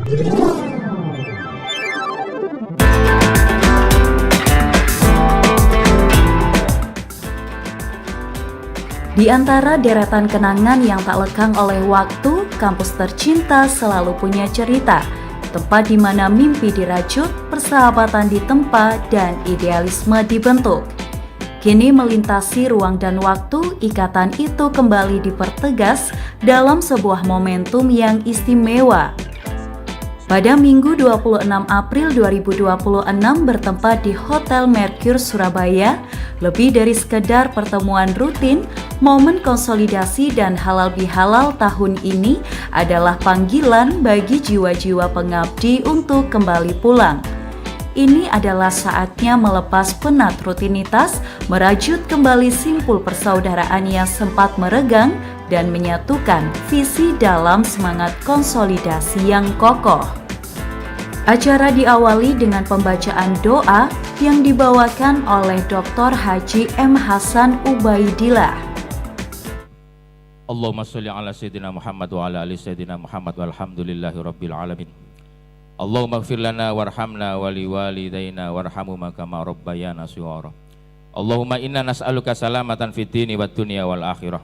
Di antara deretan kenangan yang tak lekang oleh waktu, kampus tercinta selalu punya cerita. Tempat di mana mimpi dirajut, persahabatan ditempa, dan idealisme dibentuk. Kini melintasi ruang dan waktu, ikatan itu kembali dipertegas dalam sebuah momentum yang istimewa. Pada Minggu 26 April 2026 bertempat di Hotel Mercure Surabaya, lebih dari sekedar pertemuan rutin, momen konsolidasi dan halal bihalal tahun ini adalah panggilan bagi jiwa-jiwa pengabdi untuk kembali pulang. Ini adalah saatnya melepas penat rutinitas, merajut kembali simpul persaudaraan yang sempat meregang, dan menyatukan visi dalam semangat konsolidasi yang kokoh. Acara diawali dengan pembacaan doa yang dibawakan oleh Dr. Haji M. Hasan Ubaidillah. Allahumma sholli ala Sayyidina Muhammad wa ala ali Sayyidina Muhammad walhamdulillahi rabbil alamin. Allahumma ighfir lana warhamna wa liwalidayna warhamhuma kama rabbayana shighara. Allahumma inna nas'aluka salamatan fid dini wad dunya wal akhirah,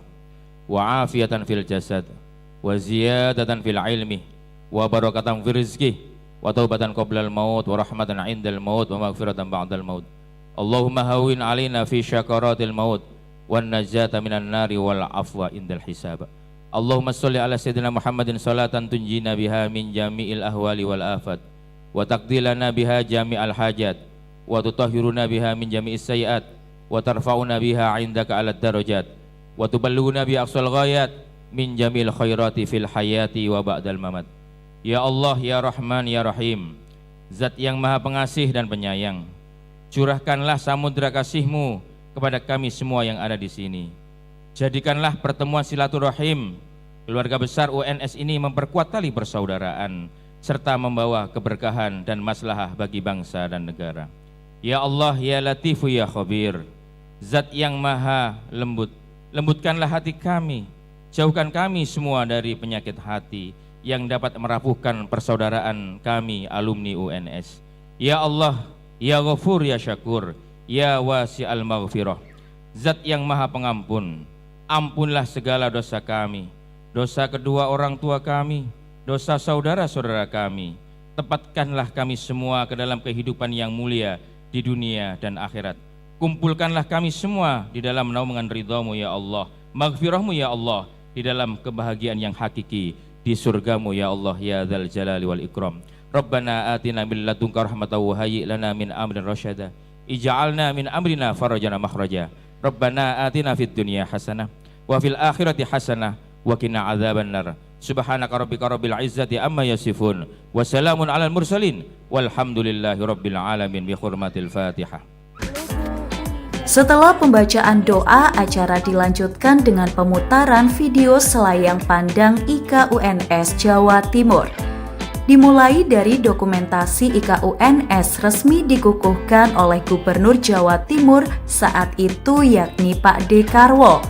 wa afiyatan fil jasad, wa ziyadatan fil ilmi, wa barakatan fil rizqi, wa taubatan qoblal maut, wa rahmatan indal maut, wa maghfiratan ba'dal maut. Allahumma hawwin alaina fi syakaratil maut, wan najata minan nari wal afwa indal hisab. Allahumma sholli ala Sayyidina Muhammadin salatan tunjina biha min jami'il ahwali wal afat, wa taqdilana biha jami'al hajat, wa tutahhiruna biha min jami'is sayiat, wa tarfa'una biha indaka ala darajat, wa tuballighuna bi aqsal ghayat min jamil khairati fil hayati wa ba'dal mamat. Ya Allah, ya Rahman, ya Rahim, Zat yang Maha Pengasih dan Penyayang, curahkanlah samudra kasih-Mu kepada kami semua yang ada di sini. Jadikanlah pertemuan silaturahim keluarga besar UNS ini memperkuat tali persaudaraan serta membawa keberkahan dan maslahah bagi bangsa dan negara. Ya Allah, ya Latifu, ya Khabir, Zat yang Maha Lembut, lembutkanlah hati kami, jauhkan kami semua dari penyakit hati yang dapat merapuhkan persaudaraan kami alumni UNS. Ya Allah, ya Ghafur, ya Syakur, ya Wasi'al Maghfirah, Zat yang Maha Pengampun, ampunlah segala dosa kami, dosa kedua orang tua kami, dosa saudara-saudara kami. Tempatkanlah kami semua ke dalam kehidupan yang mulia di dunia dan akhirat. Kumpulkanlah kami semua di dalam naungan ridha-Mu ya Allah, maghfirah-Mu ya Allah, di dalam kebahagiaan yang hakiki di surga-Mu ya Allah, ya Dzal Jalali wal Ikram. Rabbana atina min ladunka rahmatan wa hayyi' lana min amrin rasyada. Ij'alna min amrina farajana makhraja. Rabbana atina fid dunya hasanah wa fil akhirati hasanah wa qina adzabannar. Subhanaka rabbika rabbil izzati amma yasifun wa salamun alal mursalin walhamdulillahi rabbil alamin. Bi hurmatil Fatihah. Setelah pembacaan doa, acara dilanjutkan dengan pemutaran video selayang pandang IKUNS Jawa Timur. Dimulai dari dokumentasi IKUNS resmi dikukuhkan oleh Gubernur Jawa Timur saat itu yakni Pak Dekarwo,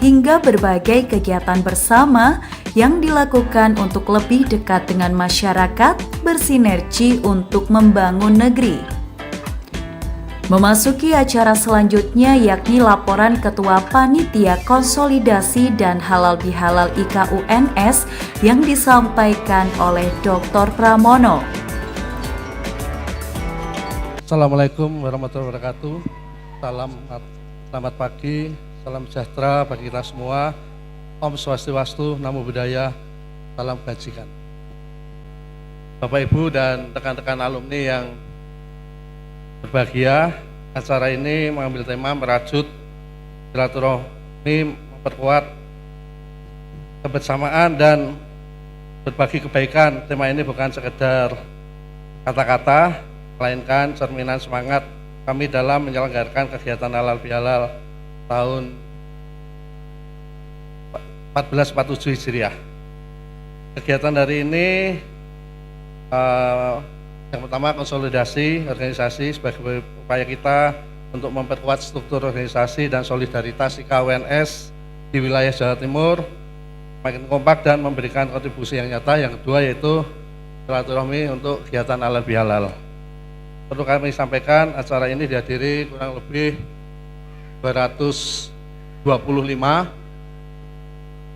hingga berbagai kegiatan bersama yang dilakukan untuk lebih dekat dengan masyarakat, bersinergi untuk membangun negeri. Memasuki acara selanjutnya yakni laporan Ketua Panitia Konsolidasi dan Halal Bihalal IKUNS yang disampaikan oleh Dr. Pramono. Assalamualaikum warahmatullahi wabarakatuh. Selamat pagi, salam sejahtera bagi kita semua. Om Swastiastu, Namo Buddhaya, salam kebajikan. Bapak Ibu dan rekan-rekan alumni yang berbahagia, acara ini mengambil tema merajut silaturahmi, memperkuat kebersamaan dan berbagi kebaikan. Tema ini bukan sekedar kata-kata, melainkan cerminan semangat kami dalam menyelenggarakan kegiatan halal bihalal tahun 1447 Hijriah. Kegiatan hari ini yang pertama konsolidasi organisasi sebagai upaya kita untuk memperkuat struktur organisasi dan solidaritas IKUNS di wilayah Jawa Timur makin kompak dan memberikan kontribusi yang nyata. Yang kedua yaitu silaturahmi untuk kegiatan halal bihalal. Perlu kami sampaikan, acara ini dihadiri kurang lebih 225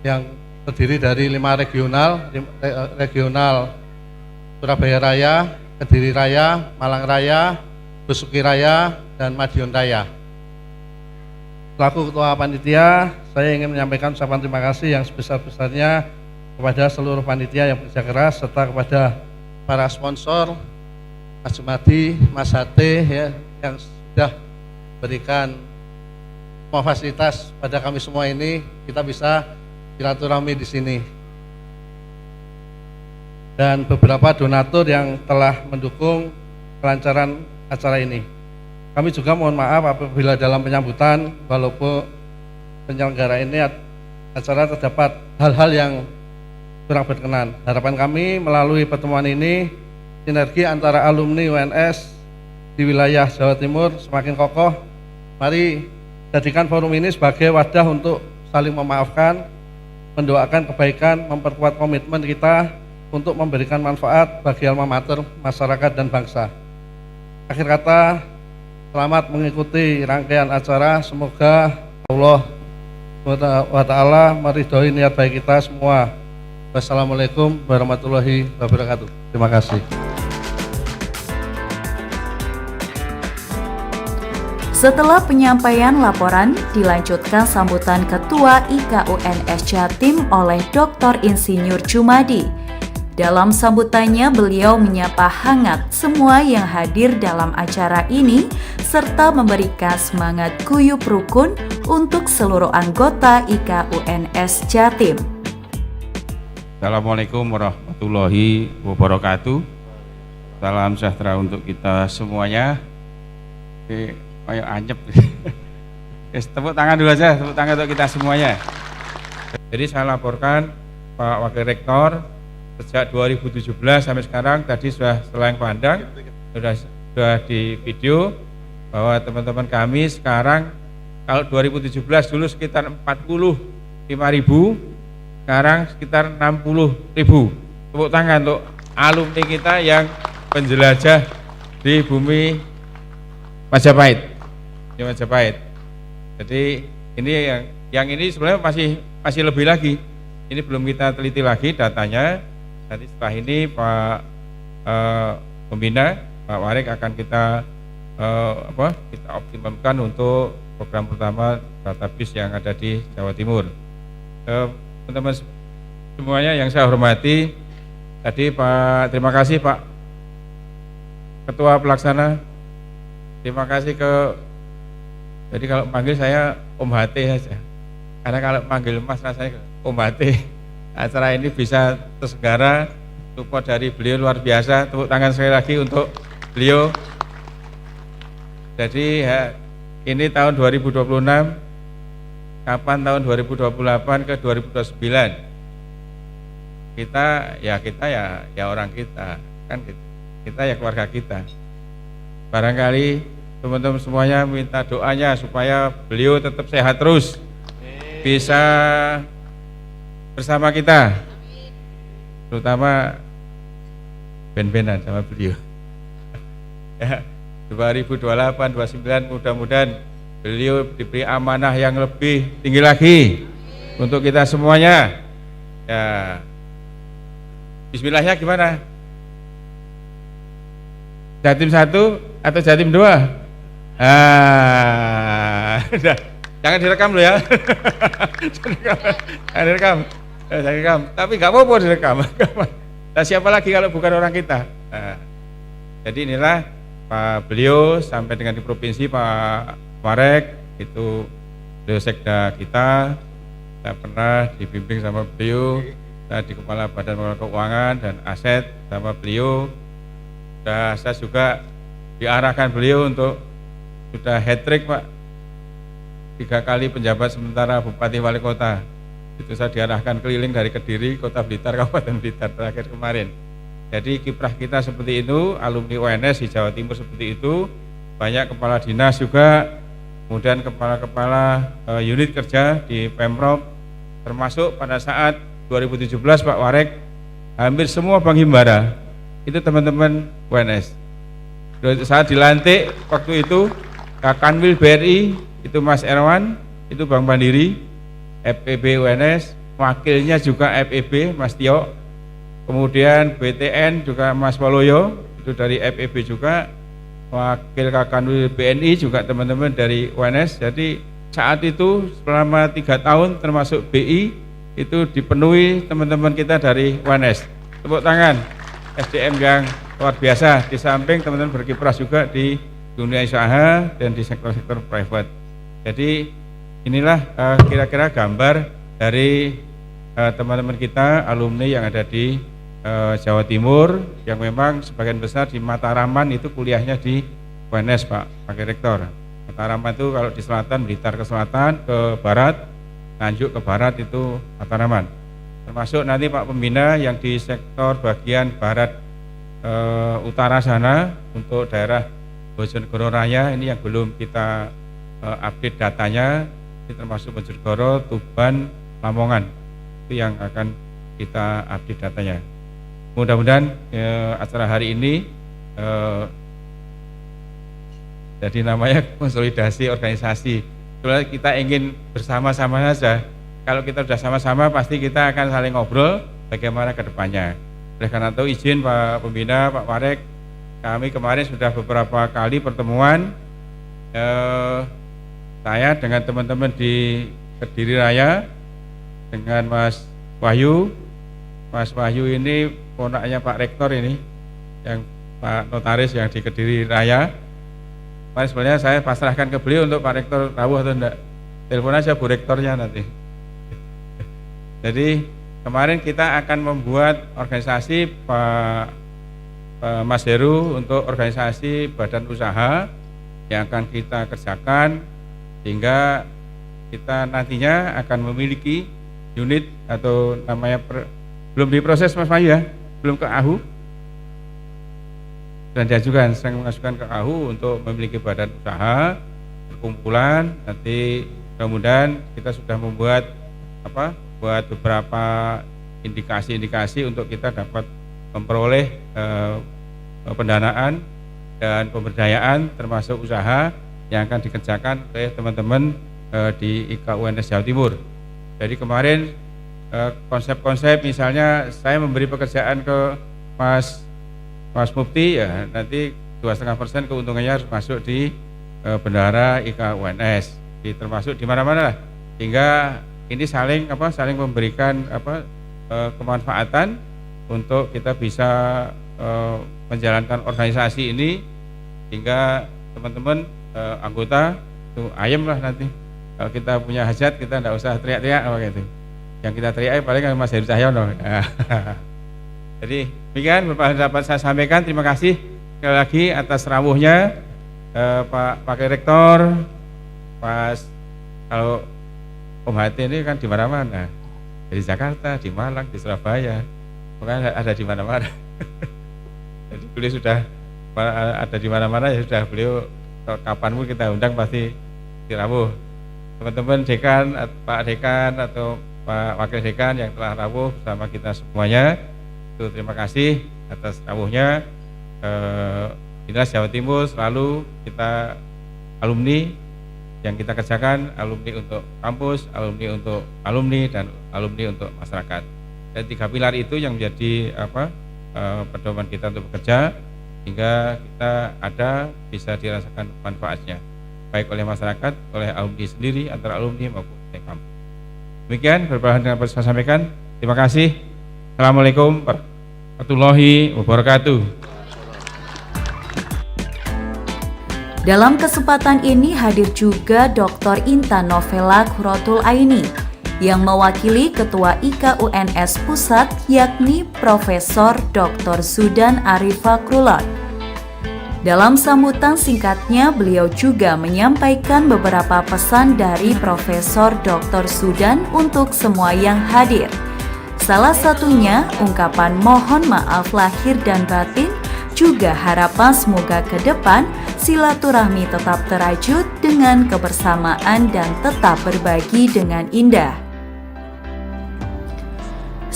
yang terdiri dari 5 regional Surabaya Raya, Kediri Raya, Malang Raya, Besuki Raya, dan Madiun Raya. Selaku Ketua Panitia, saya ingin menyampaikan ucapan terima kasih yang sebesar-besarnya kepada seluruh panitia yang bekerja keras, serta kepada para sponsor, Mas Jumadi, Mas Hate ya, yang sudah berikan semua fasilitas pada kami semua ini, kita bisa silaturahmi di sini. Dan beberapa donatur yang telah mendukung kelancaran acara ini. Kami juga mohon maaf apabila dalam penyambutan, walaupun penyelenggara ini acara terdapat hal-hal yang kurang berkenan. Harapan kami melalui pertemuan ini, sinergi antara alumni UNS di wilayah Jawa Timur semakin kokoh. Mari jadikan forum ini sebagai wadah untuk saling memaafkan, mendoakan kebaikan, memperkuat komitmen kita untuk memberikan manfaat bagi alma mater, masyarakat, dan bangsa. Akhir kata, selamat mengikuti rangkaian acara. Semoga Allah SWT meridhoi niat baik kita semua. Wassalamualaikum warahmatullahi wabarakatuh. Terima kasih. Setelah penyampaian laporan, dilanjutkan sambutan Ketua IKUNS Jatim oleh Dr. Insinyur Jumadi. Dalam sambutannya, beliau menyapa hangat semua yang hadir dalam acara ini, serta memberikan semangat guyub rukun untuk seluruh anggota IKUNS Jatim. Assalamualaikum warahmatullahi wabarakatuh. Salam sejahtera untuk kita semuanya. Ayo anjep. Tepuk tangan dulu aja, tepuk tangan untuk kita semuanya. Jadi saya laporkan Pak Wakil Rektor, sejak 2017 sampai sekarang tadi sudah selang pandang, sudah di video bahwa teman-teman kami sekarang, kalau 2017 dulu sekitar 45.000, sekarang sekitar 60.000. Tepuk tangan untuk alumni kita yang penjelajah di bumi Majapahit. Di Majapahit. Jadi ini yang ini sebenarnya masih lebih lagi. Ini belum kita teliti lagi datanya. Nanti setelah ini Pak Pembina, Pak Warik akan kita kita optimalkan untuk program pertama database yang ada di Jawa Timur. Teman-teman semuanya yang saya hormati, tadi terima kasih Pak Ketua Pelaksana, terima kasih jadi kalau panggil saya Om Hate saja, karena kalau panggil Mas rasanya Om Hate. Acara ini bisa terselenggara, support dari beliau luar biasa. Tepuk tangan sekali lagi untuk beliau. Jadi ini tahun 2026, kapan tahun 2028 ke 2029? Kita ya orang kita, kan kita ya keluarga kita. Barangkali teman-teman semuanya minta doanya supaya beliau tetap sehat terus, bisa bersama kita, terutama ben-benan sama beliau. Ya, 2028-29 mudah-mudahan beliau diberi amanah yang lebih tinggi lagi untuk kita semuanya. Ya, bismillahnya gimana? Jatim 1 atau Jatim 2? Jangan direkam loh ya. Jangan direkam. Tapi nggak apa-apa direkam. Nah, siapa lagi kalau bukan orang kita? Jadi inilah Pak beliau sampai dengan di provinsi, Pak Warek itu beliau sekda kita. Saya pernah dibimbing sama beliau. Saya di Kepala Badan Pengelola Keuangan dan Aset sama beliau. Saya juga diarahkan beliau untuk sudah hat-trick Pak, 3 kali penjabat sementara Bupati Wali Kota. Itu saya diarahkan keliling dari Kediri, Kota Blitar, Kabupaten Blitar terakhir kemarin. Jadi kiprah kita seperti itu, alumni UNS di Jawa Timur seperti itu, banyak kepala dinas juga, kemudian kepala-kepala unit kerja di Pemprov, termasuk pada saat 2017 Pak Warek, hampir semua Bank Himbara itu teman-teman UNS. Saat dilantik waktu itu Kanwil BRI itu Mas Erwan, itu Bank Mandiri, FEB UNS, wakilnya juga FEB Mas Tio, kemudian BTN juga Mas Waloyo, itu dari FEB juga, wakil Kanwil BNI juga teman-teman dari UNS. Jadi saat itu selama 3 tahun termasuk BI itu dipenuhi teman-teman kita dari UNS. Tepuk tangan SDM yang luar biasa, di samping teman-teman berkiprah juga di dunia usaha dan di sektor-sektor private. Jadi inilah kira-kira gambar dari teman-teman kita alumni yang ada di Jawa Timur, yang memang sebagian besar di Mataraman itu kuliahnya di UNS Pak Wakil Rektor. Mataraman itu kalau di selatan, Blitar ke selatan, ke barat, Nganjuk ke barat itu Mataraman. Termasuk nanti Pak Pembina yang di sektor bagian barat utara sana untuk daerah Bojonegoro Raya, ini yang belum kita update datanya, ini termasuk Bojonegoro, Tuban, Lamongan, itu yang akan kita update datanya. Mudah-mudahan acara hari ini jadi namanya konsolidasi organisasi. Sebenarnya kita ingin bersama-sama saja. Kalau kita sudah sama-sama pasti kita akan saling ngobrol bagaimana ke depannya. Oleh karena itu izin Pak Pembina, Pak Warek, kami kemarin sudah beberapa kali pertemuan, saya dengan teman-teman di Kediri Raya, dengan Mas Wahyu. Mas Wahyu ini ponaknya Pak Rektor ini, yang Pak Notaris yang di Kediri Raya. Kemarin sebenarnya saya pasrahkan ke beliau untuk Pak Rektor rawuh atau enggak. Telepon aja Bu Rektornya nanti. Jadi kemarin kita akan membuat organisasi Pak Mas Heru untuk organisasi badan usaha yang akan kita kerjakan, sehingga kita nantinya akan memiliki unit atau namanya belum diproses Mas Mayu ya, belum ke AHU, dan diajukan, sedang mengajukan ke AHU untuk memiliki badan usaha perkumpulan. Nanti mudah-mudahan kita sudah membuat buat beberapa indikasi-indikasi untuk kita dapat memperoleh pendanaan dan pemberdayaan termasuk usaha yang akan dikerjakan oleh teman-teman di IKUNS Jawa Timur. Jadi kemarin konsep-konsep, misalnya saya memberi pekerjaan ke Mas Mufti, ya nanti 2,5% keuntungannya harus masuk di bendahara IKUNS, termasuk di mana-mana lah, sehingga ini saling memberikan kemanfaatan untuk kita bisa menjalankan organisasi ini, sehingga teman-teman anggota itu ayem lah nanti. Kalau kita punya hajat kita tidak usah teriak-teriak gitu. Yang kita teriak paling Mas Heru Cahyono. Jadi demikian beberapa dapat saya sampaikan. Terima kasih sekali lagi atas rawuhnya Pak Wakil Rektor. Pas kalau Om Hati ini kan di mana-mana, di Jakarta, di Malang, di Surabaya, bukan ada di mana-mana. Jadi beliau sudah ada di mana-mana, ya sudah, beliau kapanpun kita undang pasti dirawuh. Teman-teman dekan, Pak Dekan atau Pak Wakil Dekan yang telah rawuh bersama kita semuanya, itu terima kasih atas rawuhnya. Dinas Jawa Timur selalu kita alumni yang kita kerjakan, alumni untuk kampus, alumni untuk alumni, dan alumni untuk masyarakat. Dan 3 pilar itu yang menjadi pedoman kita untuk bekerja, hingga kita ada bisa dirasakan manfaatnya, baik oleh masyarakat, oleh alumni sendiri, antara alumni maupun oleh kampus. Demikian beberapa yang dapat saya sampaikan. Terima kasih. Assalamualaikum warahmatullahi wabarakatuh. Dalam kesempatan ini hadir juga Dr. Intan Novela Qurratul Aini yang mewakili Ketua IKUNS Pusat, yakni Profesor Dr. Zudan Arif Fakrullah. Dalam sambutan singkatnya, beliau juga menyampaikan beberapa pesan dari Profesor Dr. Zudan untuk semua yang hadir. Salah satunya ungkapan mohon maaf lahir dan batin, juga harapan semoga ke depan silaturahmi tetap terajut dengan kebersamaan dan tetap berbagi dengan indah.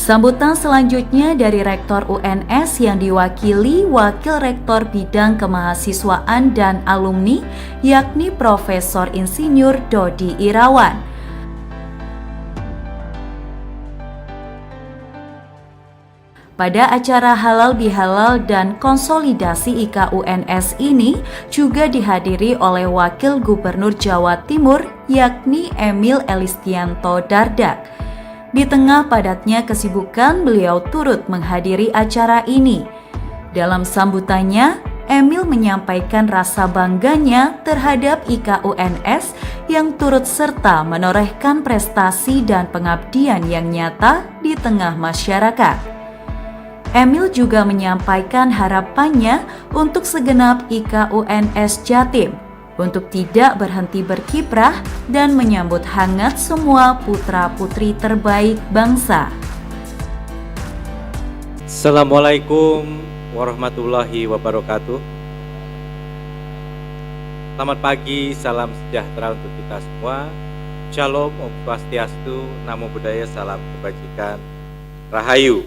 Sambutan selanjutnya dari Rektor UNS yang diwakili Wakil Rektor Bidang Kemahasiswaan dan Alumni, yakni Profesor Insinyur Dodi Irawan. Pada acara halal bihalal dan konsolidasi IKUNS ini juga dihadiri oleh Wakil Gubernur Jawa Timur, yakni Emil Elistianto Dardak. Di tengah padatnya kesibukan, beliau turut menghadiri acara ini. Dalam sambutannya, Emil menyampaikan rasa bangganya terhadap IKUNS yang turut serta menorehkan prestasi dan pengabdian yang nyata di tengah masyarakat. Emil juga menyampaikan harapannya untuk segenap IKUNS Jatim untuk tidak berhenti berkiprah dan menyambut hangat semua putra-putri terbaik bangsa. Assalamualaikum warahmatullahi wabarakatuh. Selamat pagi, salam sejahtera untuk kita semua. Shalom, Om Swastiastu, Namo Buddhaya, salam kebajikan, Rahayu.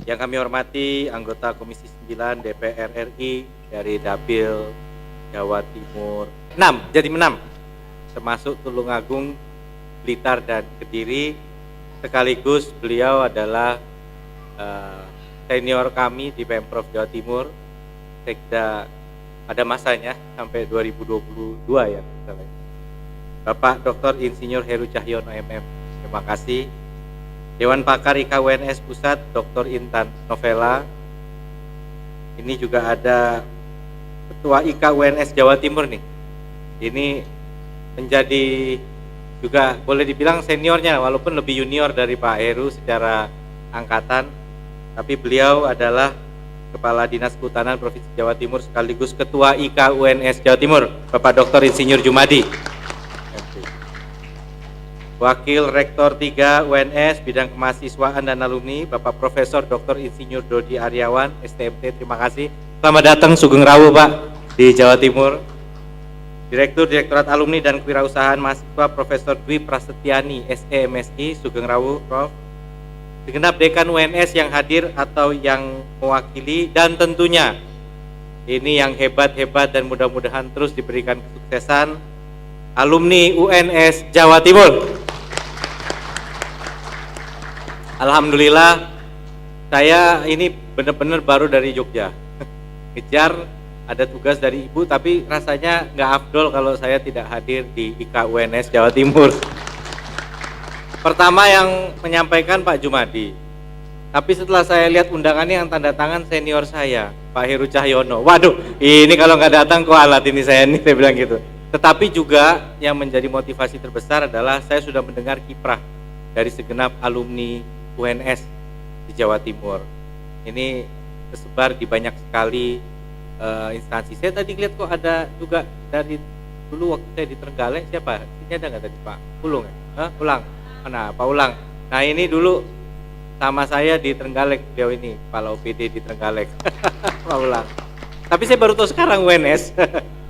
Yang kami hormati anggota Komisi 9 DPR RI dari Dapil Jawa Timur 6, Jatim 6, termasuk Tulungagung, Blitar, dan Kediri. Sekaligus beliau adalah senior kami di Pemprov Jawa Timur, sekda pada masanya sampai 2022 ya misalnya. Bapak Dr. Insinyur Heru Cahyono MM, terima kasih. Dewan Pakar IKUNS Pusat Dr. Intan Novela. Ini juga ada Ketua IKUNS Jawa Timur nih. Ini menjadi juga boleh dibilang seniornya, walaupun lebih junior dari Pak Heru secara angkatan, tapi beliau adalah Kepala Dinas Kehutanan Provinsi Jawa Timur sekaligus Ketua IKUNS Jawa Timur, Bapak Dr. Insinyur Jumadi. Wakil Rektor 3 UNS Bidang Kemahasiswaan dan Alumni, Bapak Profesor Dr. Insinyur Dodi Aryawan, STMT, terima kasih. Selamat datang Sugeng Rawu Pak di Jawa Timur. Direktur Direktorat Alumni dan Kewirausahaan Mahasiswa Profesor Dwi Prasetyani, SE MSI, Sugeng Rawu Prof. Segenap Dekan UNS yang hadir atau yang mewakili, dan tentunya ini yang hebat-hebat dan mudah-mudahan terus diberikan kesuksesan, alumni UNS Jawa Timur. Alhamdulillah, saya ini benar-benar baru dari Jogja. Kejar ada tugas dari Ibu, tapi rasanya nggak afdol kalau saya tidak hadir di IKUNS Jawa Timur. Pertama yang menyampaikan Pak Jumadi, tapi setelah saya lihat undangannya yang tanda tangan senior saya, Pak Heru Cahyono. Waduh, ini kalau nggak datang kualat ini saya bilang gitu. Tetapi juga yang menjadi motivasi terbesar adalah saya sudah mendengar kiprah dari segenap alumni UNS di Jawa Timur. Ini tersebar di banyak sekali instansi. Saya tadi lihat kok ada juga dari dulu waktu saya di Trenggalek, siapa? Ini ada nggak tadi Pak Ulung ya? Ulang. Mana Pak Ulang? Nah ini dulu sama saya di Trenggalek, beliau ini Kepala OPD di Trenggalek. Pak Ulang. Tapi saya baru tahu sekarang UNS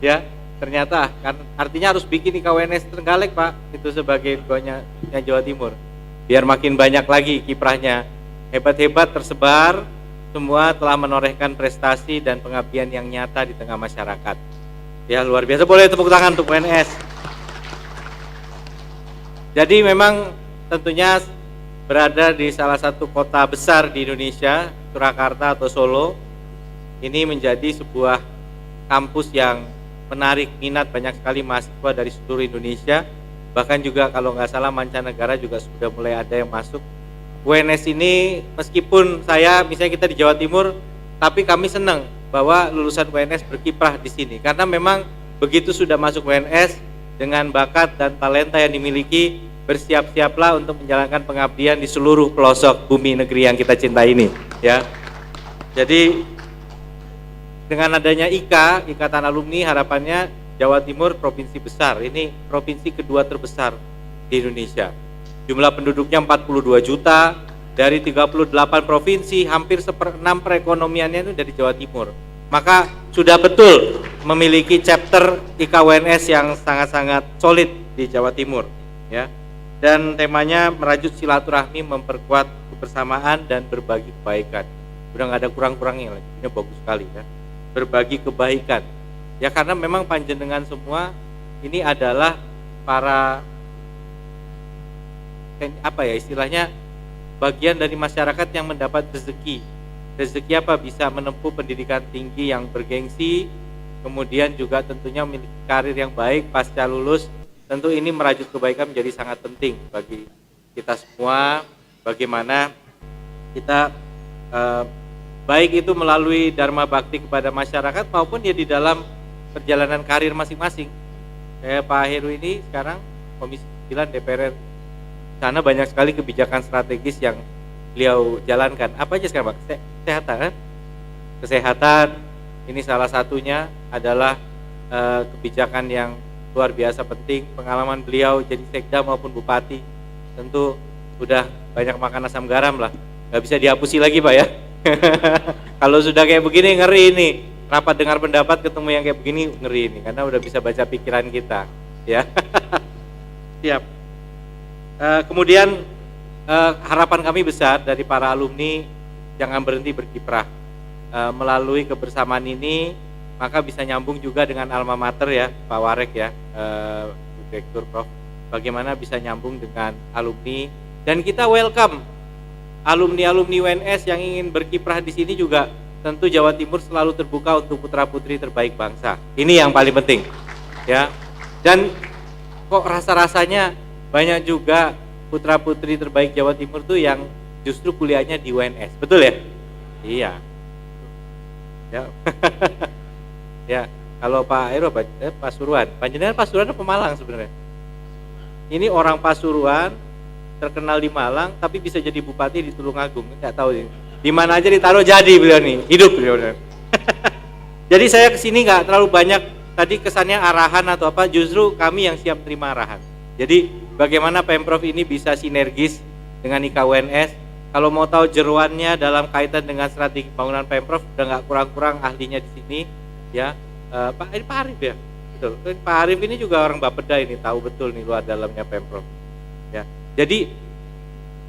ya. Ternyata kan artinya harus bikin IKUNS Trenggalek Pak, itu sebagai duanya Jawa Timur. Biar makin banyak lagi kiprahnya. Hebat-hebat tersebar, semua telah menorehkan prestasi dan pengabdian yang nyata di tengah masyarakat. Ya luar biasa, boleh tepuk tangan untuk UNS. Jadi memang tentunya berada di salah satu kota besar di Indonesia, Surakarta atau Solo, ini menjadi sebuah kampus yang menarik minat banyak sekali mahasiswa dari seluruh Indonesia. Bahkan juga kalau nggak salah mancanegara juga sudah mulai ada yang masuk. UNS ini meskipun misalnya kita di Jawa Timur, tapi kami senang bahwa lulusan UNS berkiprah di sini. Karena memang begitu sudah masuk UNS dengan bakat dan talenta yang dimiliki, bersiap-siaplah untuk menjalankan pengabdian di seluruh pelosok bumi negeri yang kita cintai ini. Ya, jadi dengan adanya Ikatan Alumni, harapannya Jawa Timur provinsi besar, ini provinsi kedua terbesar di Indonesia. Jumlah penduduknya 42 juta, dari 38 provinsi, hampir 1/6 perekonomiannya itu dari Jawa Timur. Maka sudah betul memiliki chapter IKUNS yang sangat-sangat solid di Jawa Timur. Ya. dan temanya merajut silaturahmi, memperkuat kebersamaan dan berbagi kebaikan. Udah nggak ada kurang-kurangnya lagi, ini bagus sekali ya. Berbagi kebaikan. Ya karena memang panjenengan semua ini adalah para apa ya istilahnya bagian dari masyarakat yang mendapat rezeki. Rezeki apa? Bisa menempuh pendidikan tinggi yang bergengsi, kemudian juga tentunya memiliki karir yang baik pasca lulus. Tentu ini merajut kebaikan menjadi sangat penting bagi kita semua. Bagaimana kita baik itu melalui dharma bakti kepada masyarakat maupun ya di dalam perjalanan karir masing-masing. Kayak Pak Heru ini sekarang Komisi 9 DPR, sana banyak sekali kebijakan strategis yang beliau jalankan. Apa aja sekarang Pak? Kesehatan kan? Kesehatan, ini salah satunya adalah kebijakan yang luar biasa penting. Pengalaman beliau jadi sekda maupun bupati tentu udah banyak makan asam garam lah, nggak bisa dihapusi lagi Pak ya. Kalau sudah kayak begini ngeri ini, rapat dengar pendapat ketemu yang kayak begini ngeri ini, karena udah bisa baca pikiran kita ya. Siap. Kemudian harapan kami besar dari para alumni, jangan berhenti berkiprah. Melalui kebersamaan ini maka bisa nyambung juga dengan alma mater ya Pak Warek ya, Direktur Prof. Bagaimana bisa nyambung dengan alumni, dan kita welcome alumni-alumni UNS yang ingin berkiprah di sini juga. Tentu Jawa Timur selalu terbuka untuk putra-putri terbaik bangsa. Ini yang paling penting ya. Dan kok rasa-rasanya banyak juga putra-putri terbaik Jawa Timur tuh yang justru kuliahnya di UNS. Betul ya? Iya. Ya. Ya, kalau Pak Heru Pasuruan. Panjenengan Pasuruan atau Malang sebenarnya? Ini orang Pasuruan, terkenal di Malang, tapi bisa jadi bupati di Tulungagung. Enggak tahu ini. Di mana aja ditaruh jadi beliau nih, hidup beliau. Jadi saya kesini nggak terlalu banyak tadi kesannya arahan atau apa, justru kami yang siap terima arahan. Jadi bagaimana Pemprov ini bisa sinergis dengan IKWNS. Kalau mau tahu jeruannya dalam kaitan dengan strategi pembangunan Pemprov, udah nggak kurang-kurang ahlinya di sini. Ya, Pak Arif ya, betul. Pak Arif ini juga orang Bapeda ini, tahu betul nih luar dalamnya Pemprov. Ya, jadi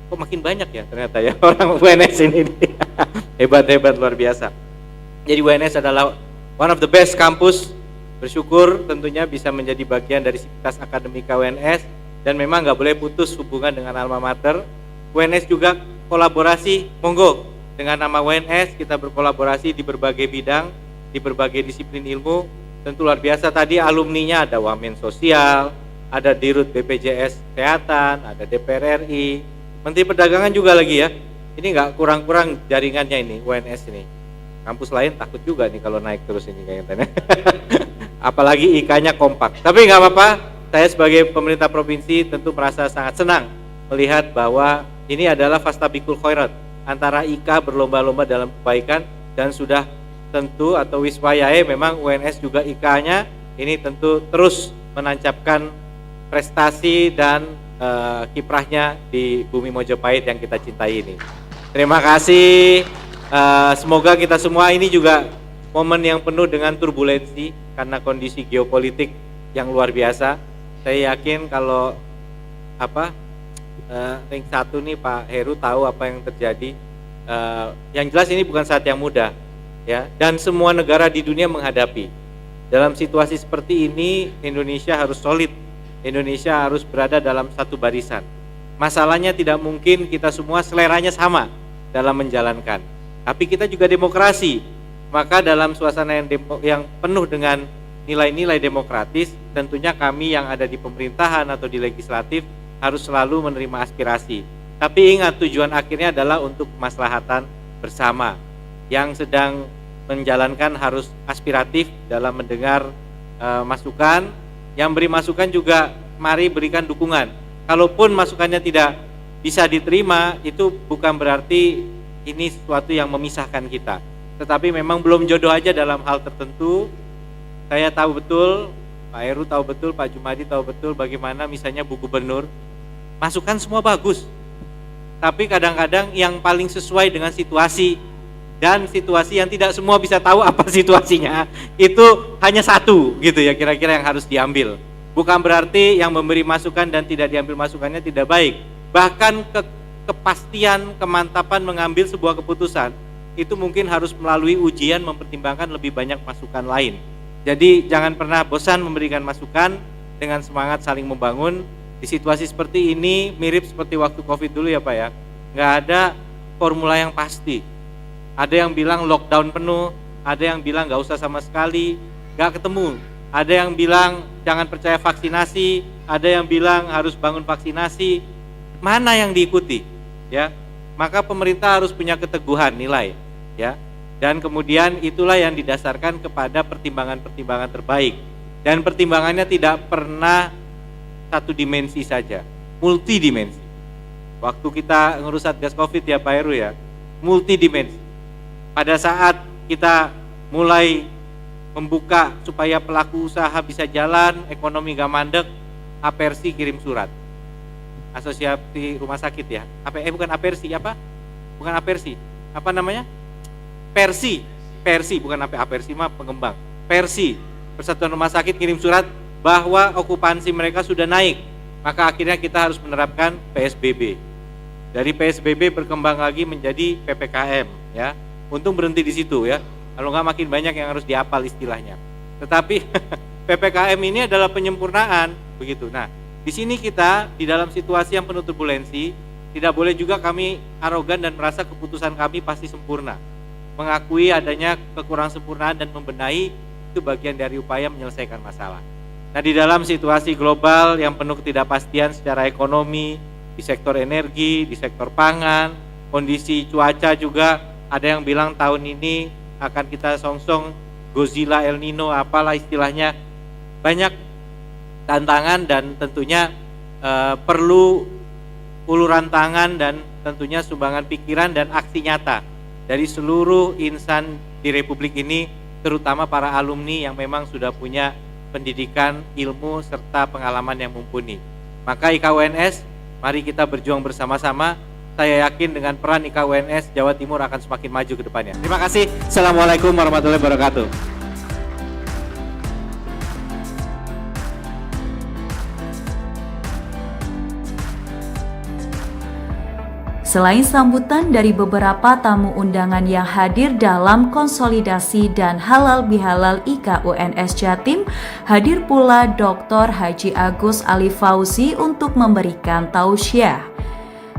kok makin banyak ya ternyata ya orang UNS ini. Hebat-hebat luar biasa. Jadi UNS adalah one of the best kampus. Bersyukur tentunya bisa menjadi bagian dari sivitas akademika UNS, dan memang nggak boleh putus hubungan dengan alma mater. UNS juga kolaborasi, monggo dengan nama UNS kita berkolaborasi di berbagai bidang, di berbagai disiplin ilmu. Tentu luar biasa tadi alumninya ada Wamen Sosial, ada Dirut BPJS Kesehatan, ada DPR RI, Menteri Perdagangan juga lagi ya. Ini nggak kurang-kurang jaringannya ini UNS ini. Kampus lain takut juga nih kalau naik terus ini kayaknya. Apalagi IK-nya kompak. Tapi nggak apa-apa, saya sebagai pemerintah provinsi tentu merasa sangat senang melihat bahwa ini adalah fastabikul khairat, antara IK berlomba-lomba dalam kebaikan, dan sudah tentu atau wiswayae memang UNS juga IK-nya ini tentu terus menancapkan prestasi dan kiprahnya di bumi Mojopahit yang kita cintai ini. Terima kasih. Semoga kita semua ini juga momen yang penuh dengan turbulensi karena kondisi geopolitik yang luar biasa. Saya yakin kalau ring 1 nih Pak Heru tahu apa yang terjadi. Yang jelas ini bukan saat yang mudah ya, dan semua negara di dunia menghadapi. Dalam situasi seperti ini Indonesia harus solid. Indonesia harus berada dalam satu barisan. Masalahnya tidak mungkin kita semua seleranya sama dalam menjalankan. Tapi kita juga demokrasi. Maka dalam suasana yang penuh dengan nilai-nilai demokratis, tentunya kami yang ada di pemerintahan atau di legislatif harus selalu menerima aspirasi. Tapi ingat, tujuan akhirnya adalah untuk kemaslahatan bersama. Yang sedang menjalankan harus aspiratif dalam mendengar masukan. Yang beri masukan juga mari berikan dukungan. Kalaupun masukannya tidak bisa diterima, itu bukan berarti ini sesuatu yang memisahkan kita. Tetapi memang belum jodoh aja dalam hal tertentu. Saya tahu betul, Pak Heru tahu betul, Pak Jumadi tahu betul bagaimana misalnya Bu Gubernur. Masukan semua bagus. Tapi kadang-kadang yang paling sesuai dengan situasi, dan situasi yang tidak semua bisa tahu apa situasinya, itu hanya satu gitu ya kira-kira yang harus diambil. Bukan berarti yang memberi masukan dan tidak diambil masukannya tidak baik. Bahkan kepastian, kemantapan mengambil sebuah keputusan itu mungkin harus melalui ujian, mempertimbangkan lebih banyak masukan lain. Jadi jangan pernah bosan memberikan masukan, dengan semangat saling membangun. Di situasi seperti ini mirip seperti waktu COVID dulu ya Pak ya. Nggak ada formula yang pasti. Ada yang bilang lockdown penuh, ada yang bilang nggak usah sama sekali, nggak ketemu. Ada yang bilang jangan percaya vaksinasi, ada yang bilang harus bangun vaksinasi. Mana yang diikuti? Ya, maka pemerintah harus punya keteguhan nilai, ya. Dan kemudian itulah yang didasarkan kepada pertimbangan-pertimbangan terbaik. Dan pertimbangannya tidak pernah satu dimensi saja, multidimensi. Waktu kita ngurus Satgas Covid ya Pak Heru ya, multidimensi. Pada saat kita mulai membuka supaya pelaku usaha bisa jalan, ekonomi gak mandek, Apersi kirim surat. Asosiasi Rumah Sakit ya. Bukan Apersi apa? Bukan Apersi. Apa namanya? Persi bukan Apersi mah pengembang. Persi, Persatuan Rumah Sakit kirim surat bahwa okupansi mereka sudah naik. Maka akhirnya kita harus menerapkan PSBB. Dari PSBB berkembang lagi menjadi PPKM ya. Untung berhenti di situ ya. Kalau nggak makin banyak yang harus dihafal istilahnya. Tetapi PPKM ini adalah penyempurnaan begitu. Nah, di sini kita di dalam situasi yang penuh turbulensi, tidak boleh juga kami arogan dan merasa keputusan kami pasti sempurna. Mengakui adanya kekurangan sempurnaan dan membenahi itu bagian dari upaya menyelesaikan masalah. Nah, di dalam situasi global yang penuh ketidakpastian secara ekonomi, di sektor energi, di sektor pangan, kondisi cuaca juga ada yang bilang tahun ini akan kita songsong Godzilla, El Nino, apalah istilahnya. Banyak tantangan dan tentunya perlu uluran tangan dan tentunya sumbangan pikiran dan aksi nyata dari seluruh insan di Republik ini, terutama para alumni yang memang sudah punya pendidikan, ilmu, serta pengalaman yang mumpuni. Maka IKUNS, mari kita berjuang bersama-sama. Saya yakin dengan peran IKUNS, Jawa Timur akan semakin maju ke depannya. Terima kasih. Assalamualaikum warahmatullahi wabarakatuh. Selain sambutan dari beberapa tamu undangan yang hadir dalam konsolidasi dan halal bihalal IKUNS Jatim, hadir pula Dr. Haji Agus Ali Fauzi untuk memberikan tausiah.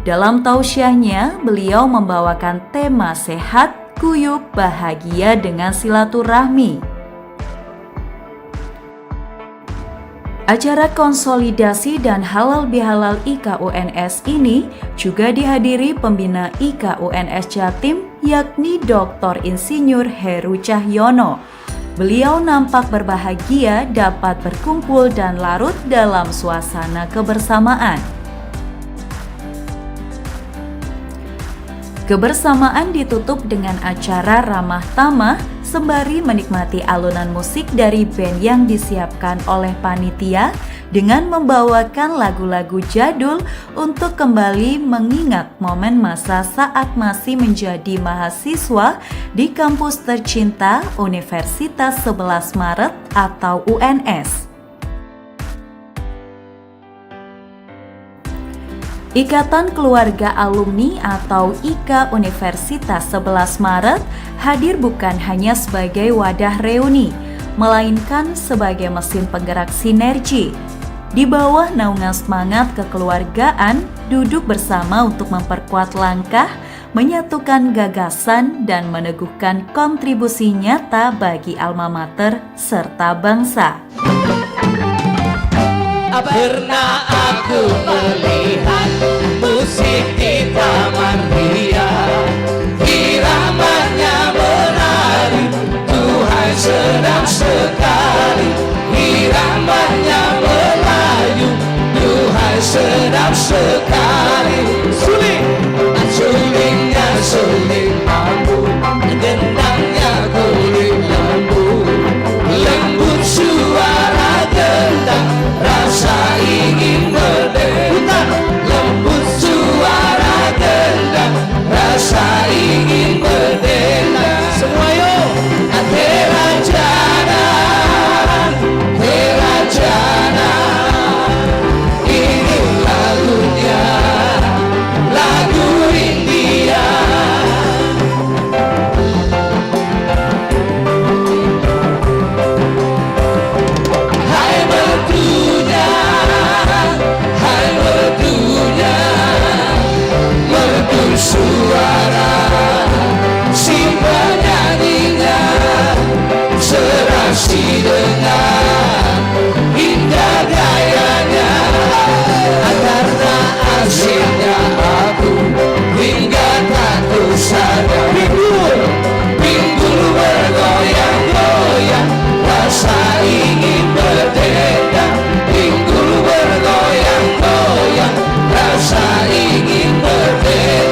Dalam tausiahnya, beliau membawakan tema sehat, guyup, bahagia dengan silaturahmi. Acara konsolidasi dan halal bihalal IKUNS ini juga dihadiri pembina IKUNS Jatim, yakni Dr. Insinyur Heru Cahyono. Beliau nampak berbahagia dapat berkumpul dan larut dalam suasana kebersamaan. Kebersamaan ditutup dengan acara ramah tamah sembari menikmati alunan musik dari band yang disiapkan oleh panitia dengan membawakan lagu-lagu jadul untuk kembali mengingat momen masa saat masih menjadi mahasiswa di kampus tercinta Universitas 11 Maret atau UNS. Ikatan Keluarga Alumni atau IKA Universitas 11 Maret hadir bukan hanya sebagai wadah reuni, melainkan sebagai mesin penggerak sinergi. Di bawah naungan semangat kekeluargaan, duduk bersama untuk memperkuat langkah, menyatukan gagasan, dan meneguhkan kontribusi nyata bagi alma mater serta bangsa. Pernah aku melihat musik di taman ria, iramanya menari, Tuhan sedap sekali. Iramanya melayu, Tuhan sedap sekali. Sulingnya suling bambu, gendangnya kulit lembu, lembut suara gendang, rasa ingin merdeka. suara si penyanyinya, serasi dengan indah gayanya. Karena asiknya aku hingga tak kusadar. Pinggul bergoyang-goyang, rasa ingin berdendang. Pinggul bergoyang-goyang, rasa ingin berdendang.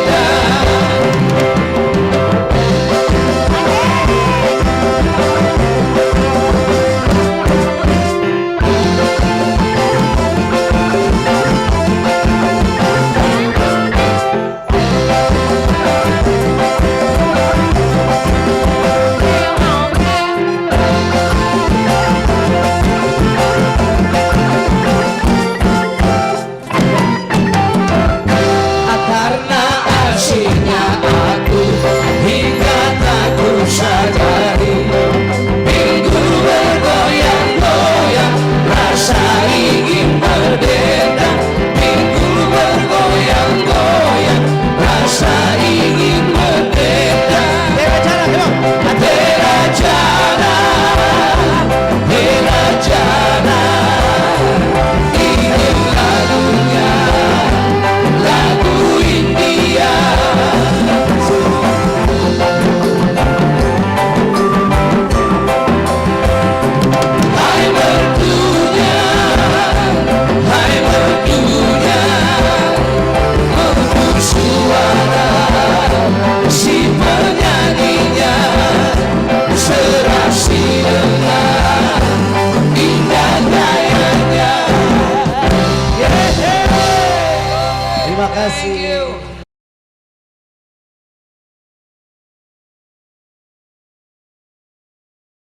Karena asiknya aku hingga tak kusadari. Pinggul bergoyang-goyang, rasa ingin berdendang. Pinggul bergoyang-goyang, rasa ingin berdendang. Bela jana, bela jana, ini lagunya, lagu India. Hai mertunya, hai mertunya, merdu suara si penyanyinya, serasi dengan indah gayanya. Terima kasih.